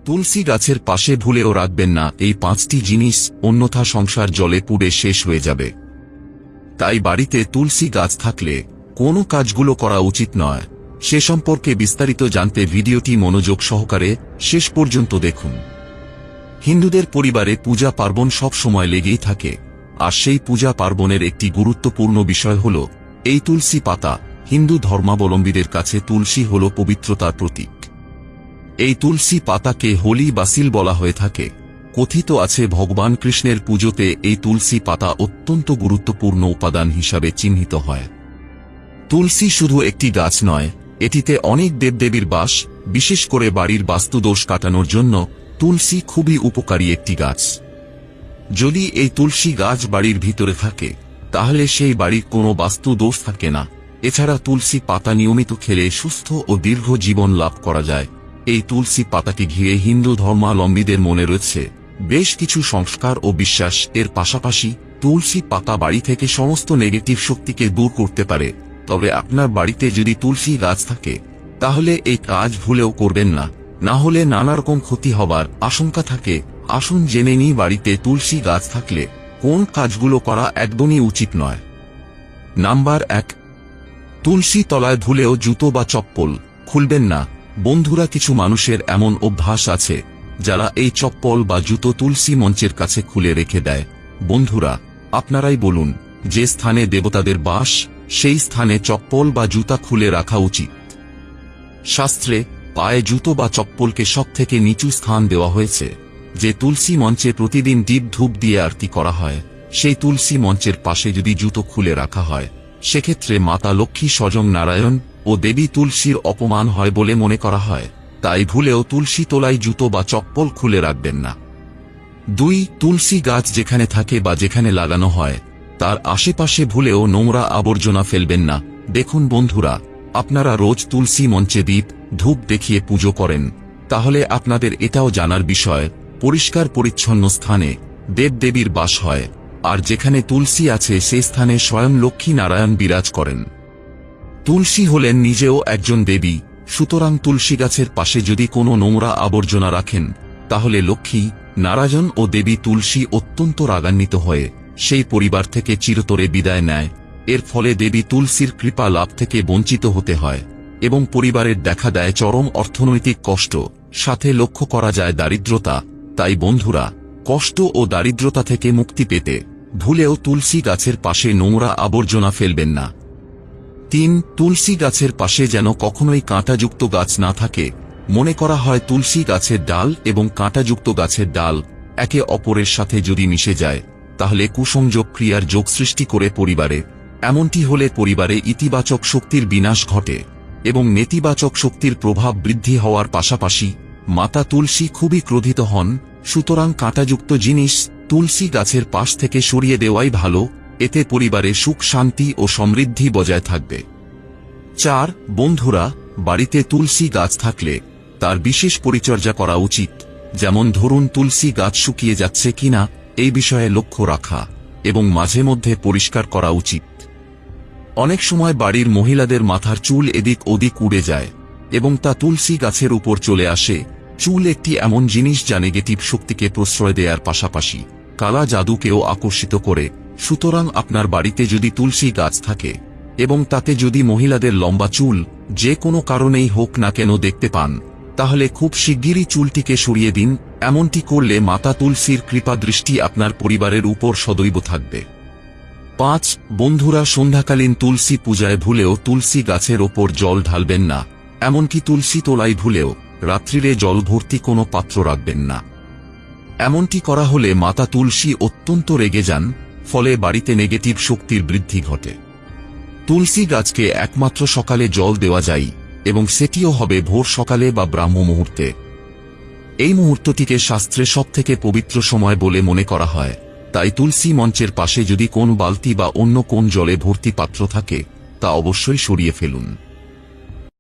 তুলসী গাছের পাশে ভুলেও রাখবেন না এই 5টি জিনিস, অন্যথা সংসার জলে পুড়ে শেষ হয়ে যাবে। তাই বাড়িতে তুলসী গাছ থাকলে কোন কাজগুলো করা উচিত নয় সে সম্পর্কে বিস্তারিত জানতে ভিডিওটি মনোযোগ সহকারে শেষ পর্যন্ত দেখুন। হিন্দুদের পরিবারে পূজা পার্বণ সব সময় লেগেই থাকে, আর সেই পূজা পার্বণের একটি গুরুত্বপূর্ণ বিষয় হল এই তুলসী পাতা। হিন্দু ধর্মাবলম্বীদের কাছে তুলসী হল পবিত্রতার প্রতীক। এই তুলসী পাতাকে হোলি বাসিল বলা হয়ে থাকে। কথিত আছে ভগবান কৃষ্ণের পুজোতে এই তুলসী পাতা অত্যন্ত গুরুত্বপূর্ণ উপাদান হিসাবে চিহ্নিত হয়। তুলসী শুধু একটি গাছ নয়, এটিতে অনেক দেবদেবীর বাস। বিশেষ করে বাড়ির বাস্তুদোষ কাটানোর জন্য তুলসী খুবই উপকারী একটি গাছ। যদি এই তুলসী গাছ বাড়ির ভিতরে থাকে তাহলে সেই বাড়ির কোনো বাস্তু দোষ থাকে না। এছাড়া তুলসী পাতা নিয়মিত খেলে সুস্থ ও দীর্ঘ জীবন লাভ করা যায়। এই তুলসী পাতাকে ঘিরে হিন্দু ধর্মাবলম্বীদের মনে রয়েছে বেশ কিছু সংস্কার ও বিশ্বাস। এর পাশাপাশি তুলসী পাতা বাড়ি থেকে সমস্ত নেগেটিভ শক্তিকে দূর করতে পারে। তবে আপনার বাড়িতে যদি তুলসী গাছ থাকে তাহলে এই কাজ ভুলেও করবেন না, না হলে নানা রকম ক্ষতি হবার আশঙ্কা থাকে। আসুন জেনে নিই বাড়িতে তুলসী গাছ থাকলে কোন কাজগুলো করা একদমই উচিত নয়। নাম্বার 1, তুলসী তলায় ভুলেও জুতো বা চপ্পল খুলবেন না। বন্ধুরা, কিছু মানুষের এমন অভ্যাস আছে যারা এই চপ্পল বা জুতো তুলসী মঞ্চের কাছে খুলে রেখে দেয়। বন্ধুরা, আপনারাই বলুন, যে স্থানে দেবতাদের বাস সেই স্থানে চপ্পল বা জুতা খুলে রাখা উচিত। শাস্ত্রে পায়ে জুতো বা চপ্পলকে সবথেকে নিচু স্থান দেওয়া হয়েছে। যে তুলসী মঞ্চে প্রতিদিন দীপ ধূপ দিয়ে আরতি করা হয় সেই তুলসী মঞ্চের পাশে যদি জুতো খুলে রাখা হয় সেক্ষেত্রে মাতা লক্ষ্মী, স্বয়ং নারায়ণ ও দেবী তুলসীর অপমান হয় বলে মনে করা হয়। তাই ভুলেও তুলসী তলায় জুতো বা চপ্পল খুলে রাখবেন না। 2, তুলসী গাছ যেখানে থাকে বা যেখানে লাগানো হয় তার আশেপাশে ভুলেও নোংরা আবর্জনা ফেলবেন না। দেখুন বন্ধুরা, আপনারা রোজ তুলসী মঞ্চে দীপ ধূপ দেখিয়ে পুজো করেন, তাহলে আপনাদের এটাও জানার বিষয় পরিষ্কার পরিচ্ছন্ন স্থানে দেবদেবীর বাস হয়, আর যেখানে তুলসী আছে সেই স্থানে স্বয়ং লক্ষ্মী নারায়ণ বিরাজ করেন। তুলসী হলেন নিজেও একজন দেবী, সুতরাং তুলসী গাছের পাশে যদি কোনো নোংরা আবর্জনা রাখেন তাহলে লক্ষ্মী, নারায়ণ ও দেবী তুলসী অত্যন্ত রাগান্বিত হয়ে সেই পরিবার থেকে চিরতরে বিদায় নেয়। এর ফলে দেবী তুলসীর কৃপা লাভ থেকে বঞ্চিত হতে হয় এবং পরিবারের দেখা দেয় চরম অর্থনৈতিক কষ্ট, সাথে লক্ষ্য করা যায় দারিদ্রতা। তাই বন্ধুরা, কষ্ট ও দারিদ্রতা থেকে মুক্তি পেতে ভুলেও তুলসী গাছের পাশে নোংরা আবর্জনা ফেলবেন না। 3, তুলসী গাছের পাশে যেন কখনোই কাঁটাযুক্ত গাছ না থাকে। মনে করা হয় তুলসী গাছের ডাল এবং কাঁটাযুক্ত গাছের ডাল একে অপরের সাথে যদি মিশে যায় তাহলে কুসংযোগ ক্রিয়ার যোগ সৃষ্টি করে পরিবারে। এমনটি হলে পরিবারে ইতিবাচক শক্তির বিনাশ ঘটে এবং নেতিবাচক শক্তির প্রভাব বৃদ্ধি হওয়ার পাশাপাশি মাতা তুলসী খুবই ক্রোধিত হন। সুতরাং কাঁটাযুক্ত জিনিস তুলসী গাছের পাশ থেকে সরিয়ে দেওয়াই ভালো, এতে পরিবারে সুখ, শান্তি ও সমৃদ্ধি বজায় থাকবে। 4, বন্ধুরা, বাড়িতে তুলসী গাছ থাকলে তার বিশেষ পরিচর্যা করা উচিত। যেমন ধরুন, তুলসী গাছ শুকিয়ে যাচ্ছে কিনা এই বিষয়ে লক্ষ্য রাখা এবং মাঝে মধ্যে পরিষ্কার করা উচিত। অনেক সময় বাড়ির মহিলাদের মাথার চুল এদিক ওদিক উড়ে যায় এবং তা তুলসী গাছের উপর চলে আসে। চুল একটি এমন জিনিস যা নেগেটিভ শক্তিকে প্রশ্রয় দেওয়ার পাশাপাশি কালা জাদুকেও আকর্ষিত করে। সুতরাং আপনার বাড়িতে যদি তুলসী গাছ থাকে এবং তাতে যদি মহিলাদের লম্বা চুল যে কোনো কারণেই হোক না কেন দেখতে পান তাহলে খুব শিগগিরই চুলটিকে সরিয়ে দিন। এমনটি করলে মাতা তুলসীর কৃপা দৃষ্টি আপনার পরিবারের উপর সদৈব থাকবে। 5, বন্ধুরা, সন্ধ্যাকালীন তুলসী পূজায় ভুলেও তুলসী গাছের ওপর জল ঢালবেন না। এমনকি তুলসী তলায় ভুলেও রাত্রিরে জল ভর্তি কোনো পাত্র রাখবেন না। এমনটি করা হলে মাতা তুলসী অত্যন্ত রেগে যান, ফলে বাড়িতে নেগেটিভ শক্তির বৃদ্ধি ঘটে। তুলসী গাছকে একমাত্র সকালে জল দেওয়া যায় এবং সেটিও হবে ভোর সকালে বা ব্রাহ্ম মুহূর্তে। এই মুহূর্তটিকে শাস্ত্রে সবথেকে পবিত্র সময় বলে মনে করা হয়। তাই তুলসী মঞ্চের পাশে যদি কোন বালতি বা অন্য কোন জলে ভর্তি পাত্র থাকে তা অবশ্যই সরিয়ে ফেলুন।